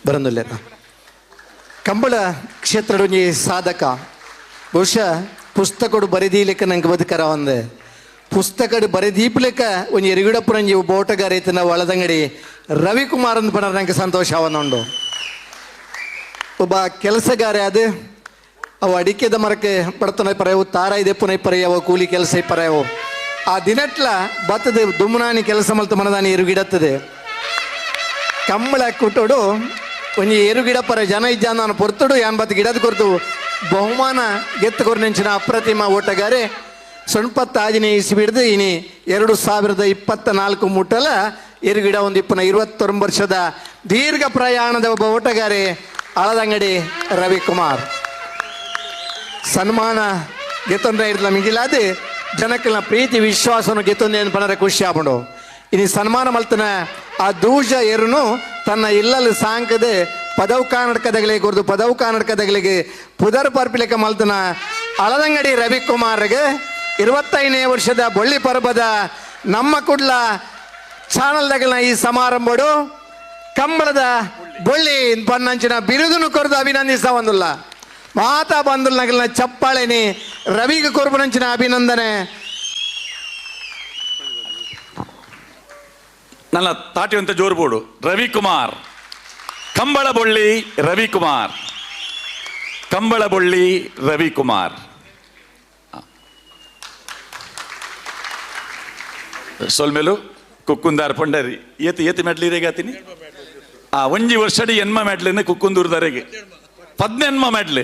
ಬರಂದಿಲ್ಲ ಕಂಬಳ ಕ್ಷೇತ್ರ ಒಂಜಿ ಸಾಧಕ ಬಹುಶಃ ಪುಸ್ತಕಡು ಬರೆದೀಲಿಕ್ಕ ನಂಗೆ ಬದುಕರ ಒಂದೆ ಪುಸ್ತಕಡು ಬರೆದೀಪ್ಲಿಕ್ಕ ಒಂಜಿ ಎರಿಗಿಡಪ್ಪುರಂಜಿ ಒಬ್ಬ ಓಟಗಾರ ಐತನ ಒಳದಂಗಡಿ ರವಿಕುಮಾರ್ ಅಂದ್ ಪಂಡ ನಂಗೆ ಸಂತೋಷ ಅವನುಂಡು ಒಬ್ಬ ಕೆಲಸಗಾರ ಅದು ಅವು ಅಡಿಕೆದ ಮರಕ್ಕೆ ಪಡ್ತನ ಪರೆಯವು ತಾರಾಯ್ದೆ ಪುನಃ ಪರೆಯವು ಕೂಲಿ ಕೆಲಸ ಪರೆಯವು ಆ ದಿನಟ್ಲ ಬತ್ತದ ದುಮ್ನಾನಿ ಕೆಲಸ ಮಲ್ತ ಮನದಾನಿ ಎರುಗಿಡತ್ತದೆ ಕಂಬಳ ಕುಟ್ಟೋಡು ಒಂಜಿ ಎರುಗಿಡ ಪರ ಜನ ಇಜ್ಜ ನಾನು ಪೊರ್ತುಡು ಯಾನ್ ಬತ್ತು ಗಿಡದ ಕೊರ್ತು ಬಹುಮಾನ ಗೆತ್ತು ಕೊರ್ನೆಂಚಿನ ಅಪ್ರತಿಮ ಓಟಗಾರೆ ಸೊಣ್ಪತ್ತಾಜಿನಿ ಇಸ್ಬಿಡ್ದು ಇನಿ 2024 ಮುಟ್ಟಲ ಎರುಗಿಡ ಒಂದು 29 ವರ್ಷದ ದೀರ್ಘ ಪ್ರಯಾಣದ ಒಬ್ಬ ಓಟಗಾರೆ ಆಳದಂಗಡಿ ರವಿಕುಮಾರ್ ಸನ್ಮಾನ ಗೆತ್ತೊಂದ್ರೆ ಇರ್ಲ ಮಿಗಿಲಾದ ಜನಕ್ಕಲ್ನ ಪ್ರೀತಿ ವಿಶ್ವಾಸವನ್ನು ಗೆತ್ತೊಂದೆ ಏನು ಪಣರ ಖುಷಿ ಆಗ್ಬಿಡು ಇನ್ನು ಸನ್ಮಾನ ಮಲ್ತನ ಆ ದೂಜ ಏರುನು ತನ್ನ ಇಲ್ಲಲ್ಲಿ ಸಾಂಕದೆ ಪದವು ಕರ್ನಾಟಕದಾಗಲಿಗೆ ಕೊರ್ದು ಪದವು ಕರ್ನಾಟಕದಾಗಲಿಗೆ ಪುದರ್ ಪರ್ಪಿಲಿಕ ಮಲ್ತನ ಅಳದಂಗಡಿ ರವಿಕುಮಾರ್ಗೆ 25ನೇ ವರ್ಷದ ಬೊಳ್ಳಿ ಪರ್ಬದ ನಮ್ಮ ಕುಡ್ಲ ಚಾನಲ್ದಾಗಲಿನ ಈ ಸಮಾರಂಭಡು ಕಂಬಳದ ಬೊಳ್ಳಿ ಪನ್ನಂಚಿನ ಬಿರುದುನು ಕೊರ್ದು ಅಭಿನಂದಿಸ ಒಂದಿಲ್ಲ ಮಾತಾ ಬಂದುಲ್ ನಗಲಿನ ಚಪ್ಪಾಳೆನಿ ರವಿಗೆ ಕೊರ್ಬನಂಚಿನ ಅಭಿನಂದನೆ ನನ್ನ ತಾಟಿ ಅಂತ ಜೋರು ಬೋಡು ರವಿಕುಮಾರ್ ಕಂಬಳ ಬೊಳ್ಳಿ ರವಿಕುಮಾರ್ ಕಂಬಳ ಬೊಳ್ಳಿ ರವಿಕುಮಾರ್ ಸೊಲ್ಮೇಲು ಕುಕ್ಕುಂದಾರ್ ಪಂಡರಿ ಏತಿ ಮೆಡ್ಲಿರೇಗೆ ಆತೀನಿ ಒಂಜಿ ವರ್ಷಡಿ ಎನ್ಮ ಮೆಡ್ಲಿನ ಕುಕ್ಕುಂದೂರ್ದಾರೆಗೆ 10 ಮೆಡ್ಲಿ